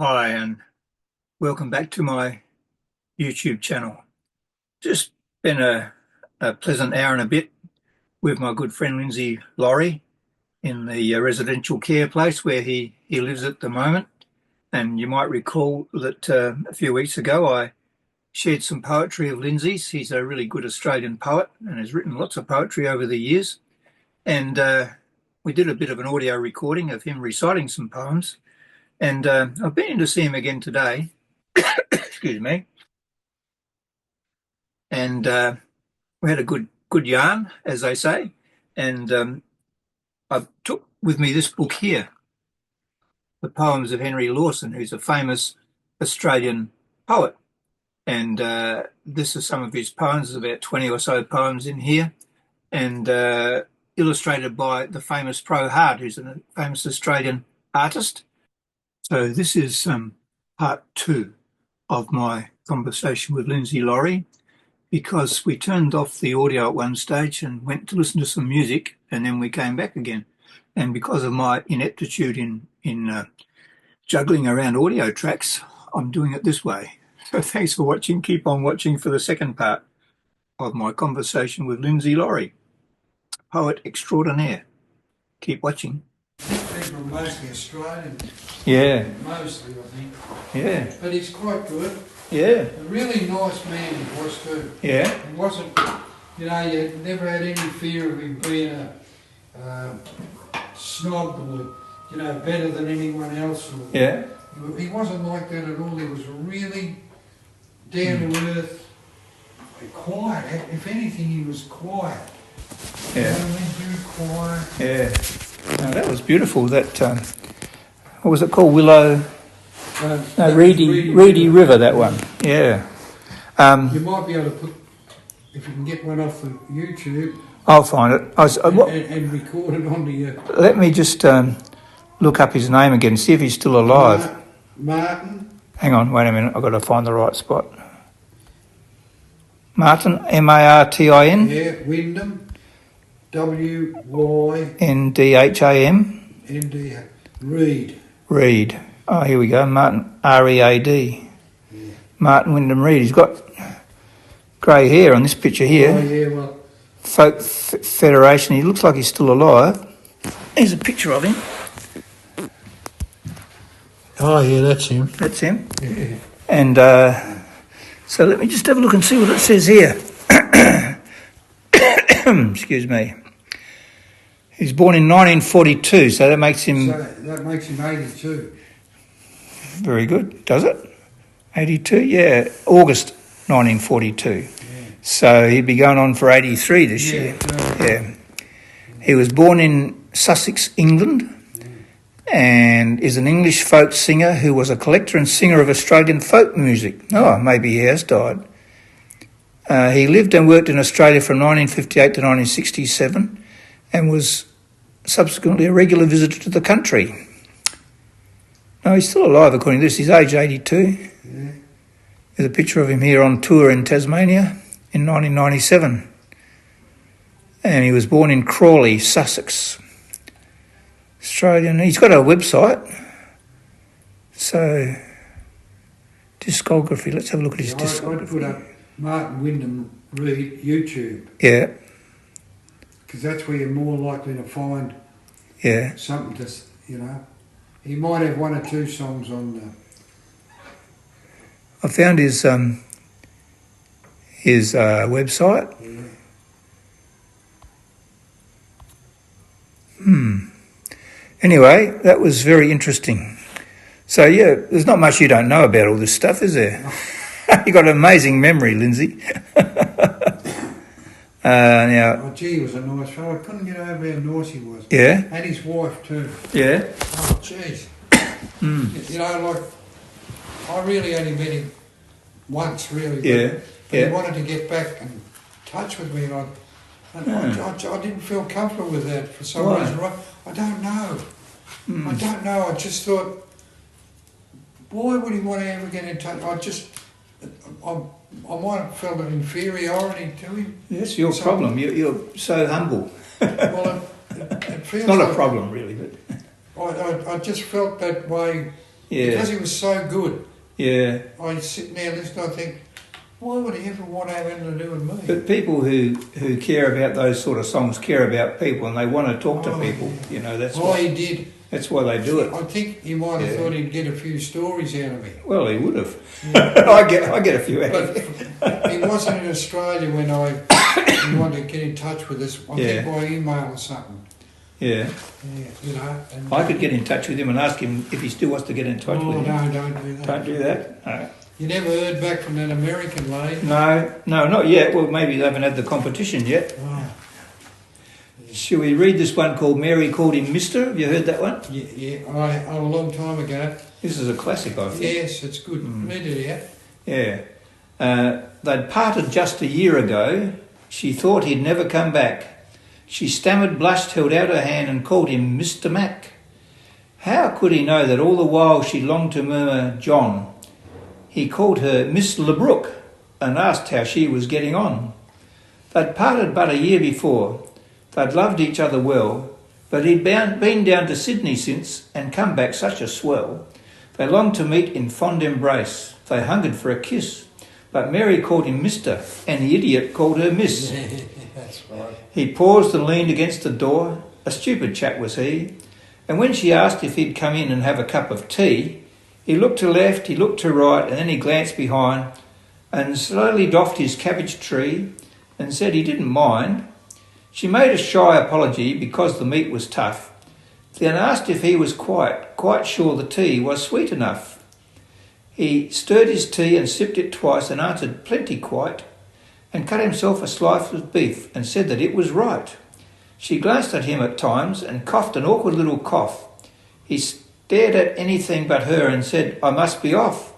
Hi, and welcome back to my YouTube channel. Just been a pleasant hour and a bit with my good friend Lindsay Laurie in the residential care place where he lives at the moment. And you might recall that a few weeks ago I shared some poetry of Lindsay's. He's a really good Australian poet and has written lots of poetry over the years. And we did a bit of an audio recording of him reciting some poems. And I've been in to see him again today. Excuse me. And we had a good yarn, as they say. And I took with me this book here, the poems of Henry Lawson, who's a famous Australian poet. And this is some of his poems. There's about 20 or so poems in here, and illustrated by the famous Pro Hart, who's a famous Australian artist. So this is part 2 of my conversation with Lindsay Laurie, because we turned off the audio at one stage and went to listen to some music, and then we came back again. And because of my ineptitude in juggling around audio tracks, I'm doing it this way. So thanks for watching. Keep on watching for the second part of my conversation with Lindsay Laurie, poet extraordinaire. Keep watching. People are mostly Australian. Yeah. Mostly, I think. Yeah. But he's quite good. Yeah. A really nice man he was too. Yeah. He wasn't, you never had any fear of him being a snob or, better than anyone else. Yeah. He wasn't like that at all. He was really down to earth, quiet. If anything, he was quiet. Yeah. Very quiet. Yeah. No, that was beautiful. That, what was it called? Willow? Reedy River, that one. Yeah. You might be able to put, if you can get one off the YouTube. I'll find it. And record it onto your... Let me just look up his name again, see if he's still alive. Martin. Hang on, wait a minute. I've got to find the right spot. Martin, M-A-R-T-I-N? Yeah, Wyndham. W-Y... N-D-H-A-M? N-D-H... Reid. Reid. Oh, here we go. Martin, R-E-A-D. Yeah. Martin Wyndha-Reid. He's got grey hair on this picture here. Oh, yeah, well... Folk Federation. He looks like he's still alive. Here's a picture of him. Oh, yeah, that's him. That's him. Yeah. And so let me just have a look and see what it says here. Excuse me. He's born in 1942, so that makes him... So that makes him 82. Very good, does it? 82, yeah. August 1942. Yeah. So he'd be going on for 83 this year. Yeah. He was born in Sussex, England, and is an English folk singer who was a collector and singer of Australian folk music. Oh, maybe he has died. He lived and worked in Australia from 1958 to 1967 and was subsequently a regular visitor to the country. No, he's still alive according to this. He's age 82. Yeah. There's a picture of him here on tour in Tasmania in 1997. And he was born in Crawley, Sussex. Australian. He's got a website. So, discography. Let's have a look at his discography. I'd put up Martin Wyndha-Reid YouTube. Yeah. Because that's where you're more likely to find something to, He might have one or two songs on the... I found his website. Yeah. Anyway, that was very interesting. So, yeah, there's not much you don't know about all this stuff, is there? You've got an amazing memory, Lindsay. Now, Oh, gee, he was a nice fellow. I couldn't get over how nice he was. Yeah? And his wife, too. Yeah? Oh, jeez. I really only met him once, really. Yeah. But he wanted to get back in touch with me, and I didn't feel comfortable with that for some reason. I don't know. I don't know. I just thought, why would he want to ever get in touch? I might have felt an inferiority to him. That's your problem. You're so humble. Well, it feels it's not like a problem, really, but... I just felt that way Because he was so good. Yeah. I sit there listening, I think, why would he ever want to have anything to do with me? But people who care about those sort of songs care about people, and they want to talk to people. You know, that's why he did. That's why they do it. I think he might have thought he'd get a few stories out of me. Well, he would have. Yeah. I get a few out of him. But he wasn't in Australia when he wanted to get in touch with us. I think by email or something. Yeah. You know. And I could get in touch with him and ask him if he still wants to get in touch with him. No, don't do that. Don't do that? No. You never heard back from that American lady? No, not yet. Well, maybe they haven't had the competition yet. Oh. Shall we read this one called Mary Called Him Mister? Have you heard that one? Yeah. A long time ago. This is a classic, I think. Yes, it's good. Read it out. Yeah. They'd parted just a year ago. She thought he'd never come back. She stammered, blushed, held out her hand and called him Mr. Mac. How could he know that all the while she longed to murmur John? He called her Miss LeBrook and asked how she was getting on. They'd parted but a year before. They'd loved each other well, but he'd been down to Sydney since and come back such a swell. They longed to meet in fond embrace. They hungered for a kiss. But Mary called him Mister, and the idiot called her Miss. That's right. He paused and leaned against the door. A stupid chap was he. And when she asked if he'd come in and have a cup of tea, he looked to left, he looked to right, and then he glanced behind and slowly doffed his cabbage tree and said he didn't mind. She made a shy apology because the meat was tough, then asked if he was quite sure the tea was sweet enough. He stirred his tea and sipped it twice and answered plenty quite, and cut himself a slice of beef and said that it was right. She glanced at him at times and coughed an awkward little cough. He stared at anything but her and said, I must be off.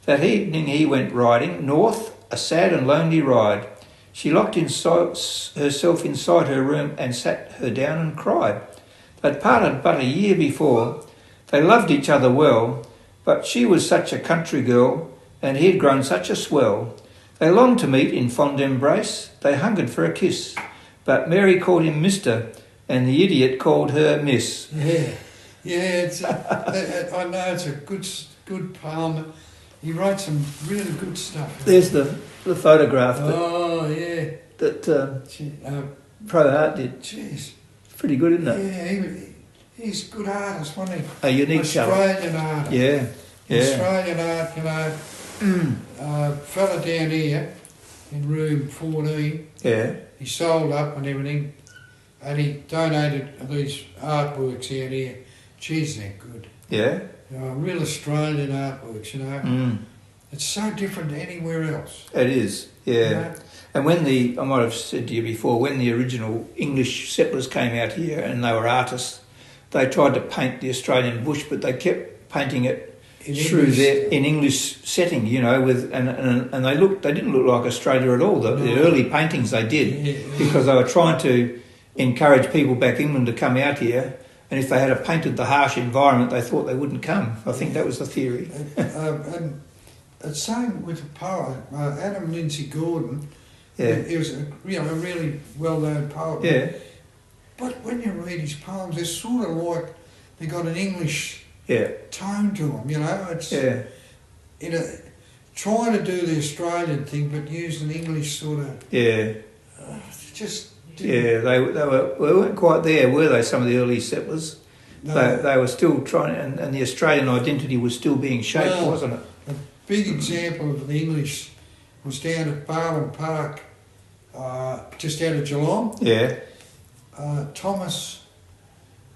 That evening he went riding north, a sad and lonely ride. She locked herself inside her room and sat her down and cried. They'd parted but a year before. They loved each other well, but she was such a country girl, and he had grown such a swell. They longed to meet in fond embrace. They hungered for a kiss. But Mary called him Mister, and the idiot called her Miss. Yeah. I know it's a good poem. He wrote some really good stuff. There's the photograph that Pro Art did. Jeez. Pretty good, isn't it? Yeah, he's a good artist, wasn't he? A unique Australian artist. Yeah. Australian art, fella down here in room 14. Yeah. He sold up and everything, and he donated these artworks out here. Jeez, they're good. Yeah. Real Australian artworks, It's so different to anywhere else. It is, yeah. And when I might have said to you before, when the original English settlers came out here and they were artists, they tried to paint the Australian bush, but they kept painting it in English setting, and they didn't look like Australia at all. The early paintings they did, because they were trying to encourage people back England to come out here. And if they had painted the harsh environment, they thought they wouldn't come. I think that was the theory. And it's same with the poet, Adam Lindsay Gordon. Yeah. He was a really well-known poet. Yeah. But when you read his poems, they're sort of like they got an English tone to them. It's trying to do the Australian thing, but use an English sort of just. Yeah, they weren't quite there, were they? Some of the early settlers, no. They were still trying, and the Australian identity was still being shaped, wasn't it? A big example of the English was down at Barwon Park, just out of Geelong. Yeah. Thomas,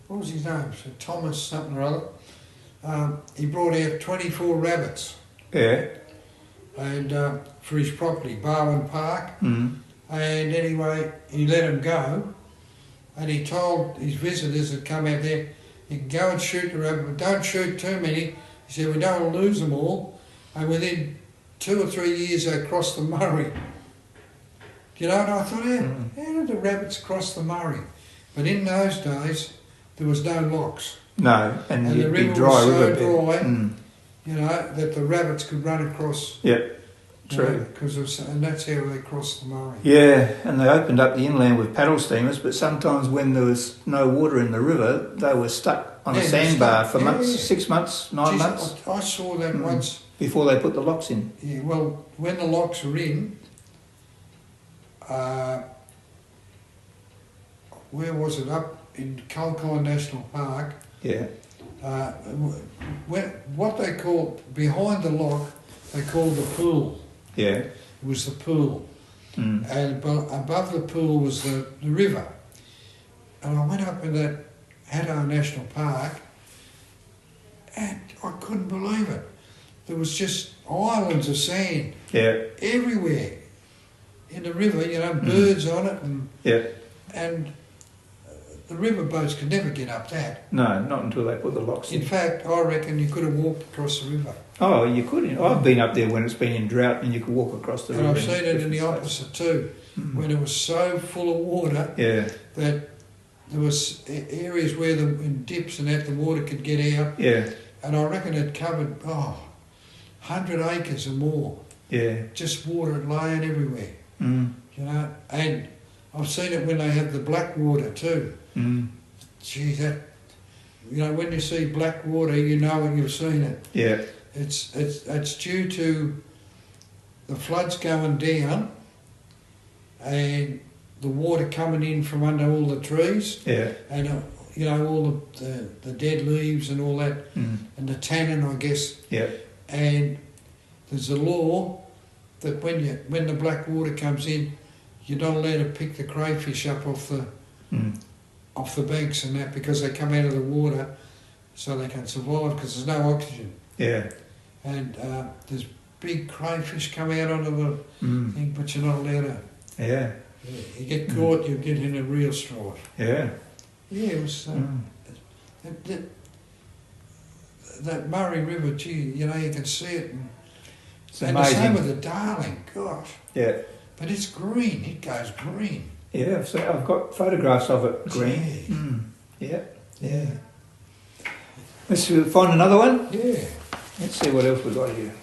what was his name? So Thomas something or other. He brought out 24 rabbits. Yeah. And for his property, Barwon Park. Mm. And anyway, he let them go, and he told his visitors that come out there, you can go and shoot the rabbit, but don't shoot too many. He said, we don't want to lose them all. And within 2 or 3 years, they crossed the Murray. And I thought, how did the rabbits cross the Murray? But in those days, there was no locks. No, and the river dry was so river dry, that the rabbits could run across. Yep. true. And that's how they crossed the Murray. Yeah, and they opened up the inland with paddle steamers, but sometimes when there was no water in the river, they were stuck on a sandbar for months, 6 months, 9 months. I saw that once. Before they put the locks in. Yeah, well, when the locks were in, where was it? Up in Kalkai National Park. Yeah. What they called, behind the lock, they called the pool. Yeah. It was the pool. Mm. And above the pool was the river. And I went up in that Haddo National Park and I couldn't believe it. There was just islands of sand everywhere in the river, birds on it. And the river boats could never get up that. No, not until they put the locks in. In fact, I reckon you could have walked across the river. Oh, you could. I've been up there when it's been in drought and you could walk across the river. And I've seen it in the opposite too, when it was so full of water that there was areas where in dips and that the water could get out. Yeah. And I reckon it covered, 100 acres or more. Yeah. Just water laying everywhere. Mm. And I've seen it when they have the black water too. Mm. Gee, when you see black water, you know you've seen it. Yeah. It's due to the floods going down and the water coming in from under all the trees. Yeah. And all the dead leaves and all that, and the tannin, I guess. Yeah. And there's a law that when the black water comes in, you're not allowed to pick the crayfish up off the banks and that, because they come out of the water so they can survive, because there's no oxygen. Yeah. And there's big crayfish come out onto the thing, but you're not allowed to. Yeah. You get caught, you get in a real strife. Yeah. Yeah, it was that Murray River. Gee, you can see it. It's and amazing. the same with the Darling. Gosh. Yeah. But it's green. It goes green. Yeah. So I've got photographs of it green. Gee. Mm. Yeah. Yeah. Let's find another one. Yeah. Let's see what else we got here.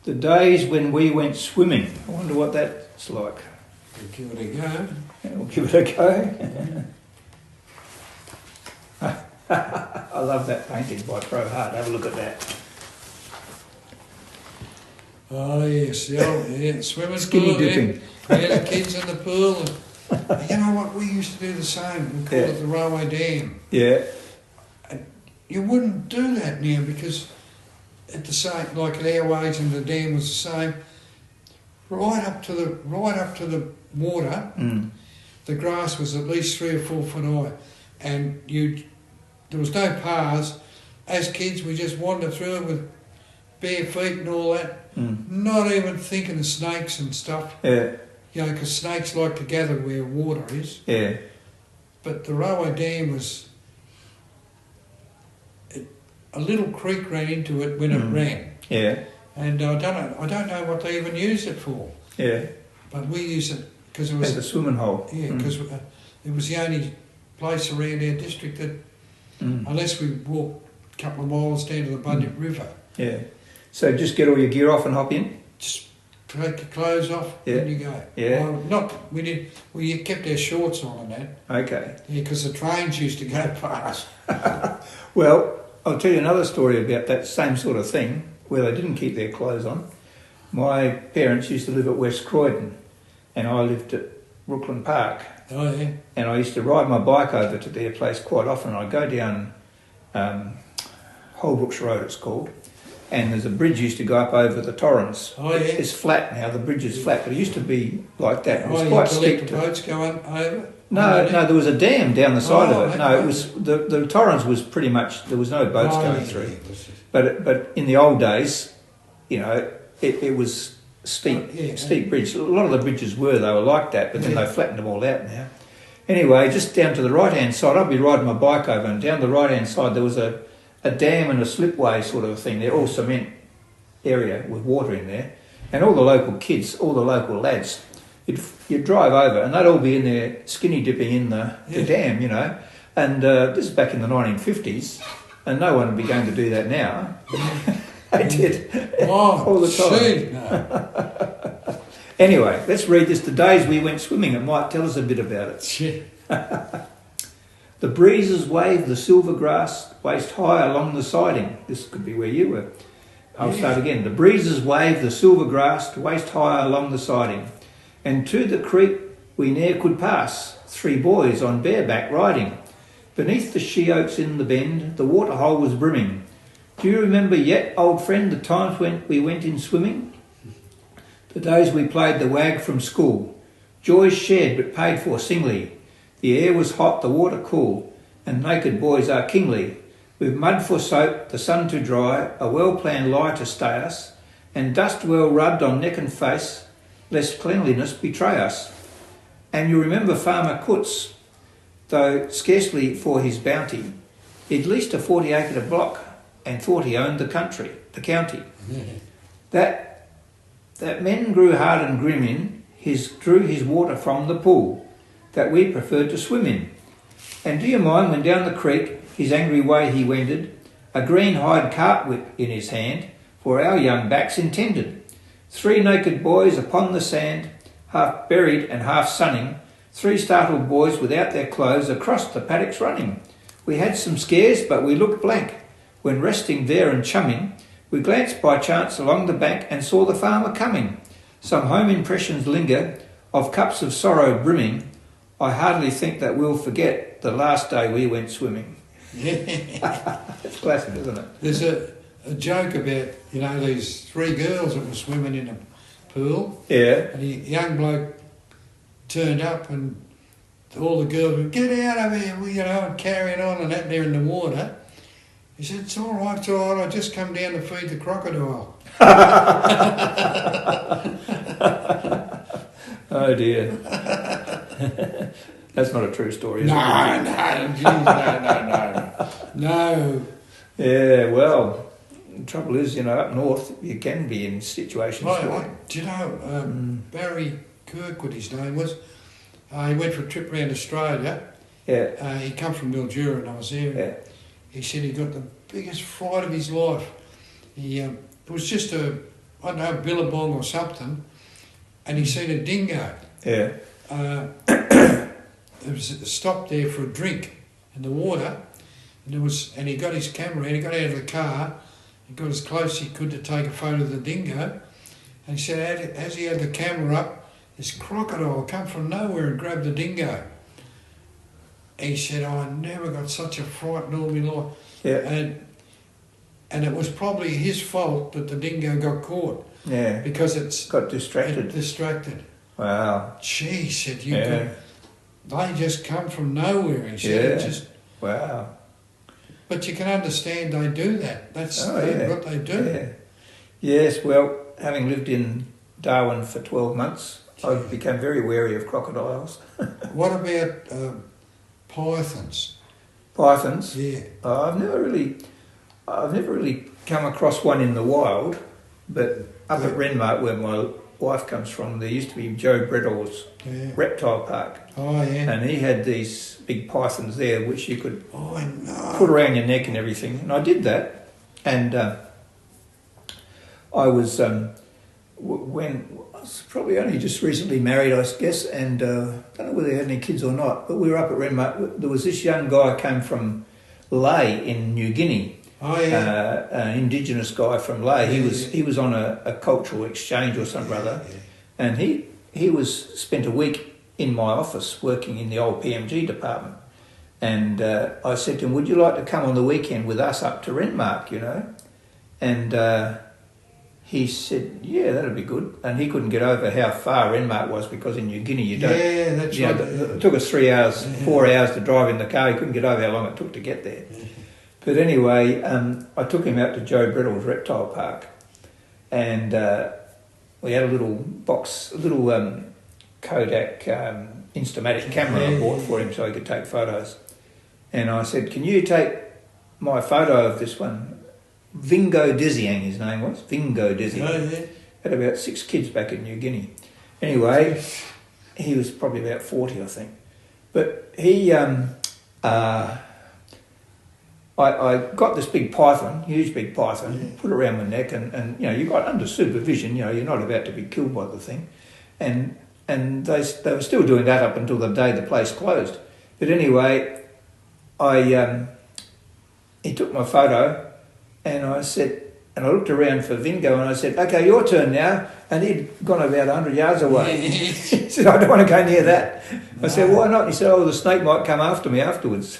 The days when we went swimming. I wonder what that's like. We'll give it a go. Yeah, we'll give it a go. I love that painting by Pro Hart. Have a look at that. Oh yes, the swimming Skinny pool. dipping. Yeah, the kids in the pool. And, you know what? We used to do the same. We called it the railway dam. Yeah. And you wouldn't do that now because at the same, like at our age, and the dam was the same. Right up to the water, the grass was at least 3 or 4 foot high, and there was no paths. As kids, we just wandered through it with bare feet and all that, not even thinking of snakes and stuff. Yeah. Because snakes like to gather where water is. Yeah. But the railway dam was a little creek ran into it when it ran. Yeah. And I don't know what they even used it for. Yeah. But we used it because it was as a swimming hole. Yeah, because it was the only place around our district that, unless we walked a couple of miles down to the Bunyip River. Yeah. So just get all your gear off and hop in. Just take your clothes off, then you go. Yeah. We kept our shorts on and that. Okay. Yeah, because the trains used to go past. Well, I'll tell you another story about that same sort of thing, where they didn't keep their clothes on. My parents used to live at West Croydon, and I lived at Brooklyn Park. Oh, yeah. And I used to ride my bike over to their place quite often. I'd go down Holbrooks Road, it's called, and there's a bridge used to go up over the Torrens. Oh, yeah. It's flat now, the bridge is flat, but it used to be like that. It was you quite had to steep. let the boats go over? No, there was a dam down the side of it. No, okay. it was the Torrens was pretty much, there was no boats going through. Yeah. But in the old days, it was steep, steep bridge. A lot of the bridges they were like that, but then they flattened them all out now. Anyway, just down to the right-hand side, I'd be riding my bike over, and down the right-hand side there was a dam and a slipway sort of thing. They're all cement area with water in there. And all the local kids, all the local lads, you'd drive over and they'd all be in there skinny dipping in the dam, And this is back in the 1950s, and no one would be going to do that now. They did. Oh, all the time. gee, no. Anyway, let's read this. The days we went swimming. It might tell us a bit about it. Gee. The breezes wave the silver grass waist high along the siding. This could be where you were. I'll start again. The breezes wave the silver grass waist high along the siding. And to the creek we ne'er could pass, 3 boys on bareback riding. Beneath the she-oaks in the bend, the waterhole was brimming. Do you remember yet, old friend, the times when we went in swimming? The days we played the wag from school. Joys shared but paid for singly. The air was hot, the water cool, and naked boys are kingly. With mud for soap, the sun to dry, a well-planned lie to stay us, and dust well rubbed on neck and face, lest cleanliness betray us. And you remember Farmer Kutz, though scarcely for his bounty, he'd leased a 40-acre block and thought he owned the county. That men grew hard and grim in, drew his water from the pool, that we preferred to swim in. And do you mind when down the creek, his angry way he wended, a green hide cart whip in his hand, for our young backs intended. 3 naked boys upon the sand, half buried and half sunning, 3 startled boys without their clothes across the paddocks running. We had some scares, but we looked blank. When resting there and chumming, we glanced by chance along the bank and saw the farmer coming. Some home impressions linger, of cups of sorrow brimming. I hardly think that we'll forget the last day we went swimming. It's classic, isn't it? There's a joke about, these 3 girls that were swimming in a pool. Yeah. And a young bloke turned up and all the girls would get out of here, and carrying on and that there in the water. He said, it's all right, I just come down to feed the crocodile. Oh dear. That's not a true story, is it? No. Yeah, well, the trouble is, up north you can be in situations Do you know, Barry Kirkwood, his name was, he went for a trip around Australia. Yeah. He come from Mildura and I was there. Yeah. He said he got the biggest fright of his life. It was just billabong or something, and he seen a dingo. Yeah. It was stopped there for a drink in the water, and he got his camera and he got out of the car and got as close as he could to take a photo of the dingo, and he said as he had the camera up, this crocodile come from nowhere and grabbed the dingo. He said, I never got such a fright in all my life. Yeah. And it was probably his fault that the dingo got caught. Yeah. Because it's got distracted. Wow. Gee, he said, they just come from nowhere. He said, wow. But you can understand they do that. That's what they do. Yeah. Yes, well, having lived in Darwin for 12 months, I've become very wary of crocodiles. What about pythons? Pythons? Yeah. I've never really come across one in the wild, but up at Renmark, where my wife comes from, there used to be Joe Brettall's reptile park. Oh, yeah. And he had these big pythons there, which you could put around your neck and everything. And I did that. And I was, when I was probably only just recently married, I guess, and don't know whether they had any kids or not, but we were up at Renmark. There was this young guy came from Lae in New Guinea. Oh, yeah. An indigenous guy from Lae. He was on a cultural exchange or something or other, and he spent a week in my office working in the old PMG department. And I said to him, would you like to come on the weekend with us up to Renmark, And he said, yeah, that'd be good. And he couldn't get over how far Renmark was because in New Guinea you don't... Yeah, that's right. It took us 3 hours, 4 hours to drive in the car. He couldn't get over how long it took to get there. But anyway, I took him out to Joe Brettall's reptile park. And we had a little Kodak Instamatic camera I bought for him so he could take photos. And I said, can you take my photo of this one? Vingo Desiang, his name was. Vingo Desiang. Oh, yeah. Had about 6 kids back in New Guinea. Anyway, he was probably about 40, I think. But he I got this big python, huge big python, put it around my neck, and you know, you got under supervision. You know, you're not about to be killed by the thing, and they were still doing that up until the day the place closed. But anyway, he took my photo, and I said, and I looked around for Vingo, and I said, "Okay, your turn now." And he'd gone about 100 yards away. He said, "I don't want to go near that." No. I said, "Why not?" He said, "Oh, the snake might come after me afterwards."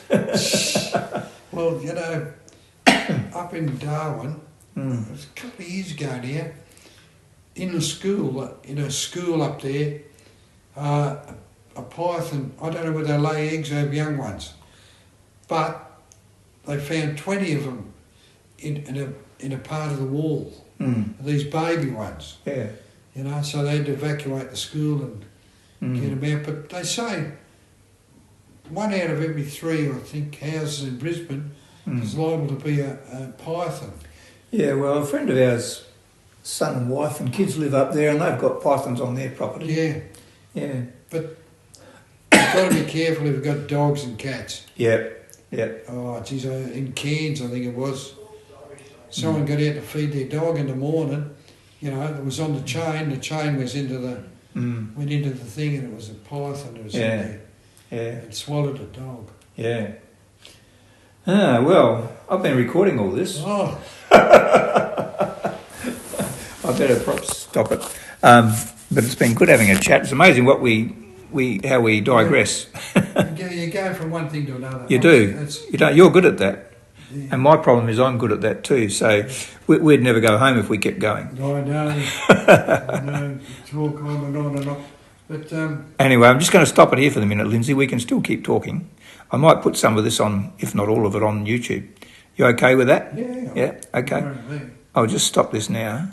Well, you know, up in Darwin, it was a couple of years ago now, in a school up there, a python, I don't know whether they lay eggs or have young ones, but they found 20 of them in a part of the wall, these baby ones. Yeah. You know, so they had to evacuate the school and get them out. But they say 1 out of every 3, I think, houses in Brisbane is liable to be a python. Yeah, well, a friend of ours, son and wife and kids live up there, and they've got pythons on their property. Yeah. Yeah. But you've got to be careful if you've got dogs and cats. Yeah, yeah. Oh, geez, in Cairns, I think it was, someone got out to feed their dog in the morning. You know, it was on the chain was into the, went into the thing, and it was a python that was in there. Yeah. It swallowed a dog. Yeah. Ah, well, I've been recording all this. Oh. I better perhaps stop it. But it's been good having a chat. It's amazing what how we digress. You go from one thing to another. You do. You're good at that. Yeah. And my problem is I'm good at that too. So we'd never go home if we kept going. I know. Talk on and on and on. But anyway, I'm just going to stop it here for the minute, Lindsay. We can still keep talking. I might put some of this on, if not all of it, on YouTube. You okay with that? Yeah. Yeah? Okay. I'll just stop this now.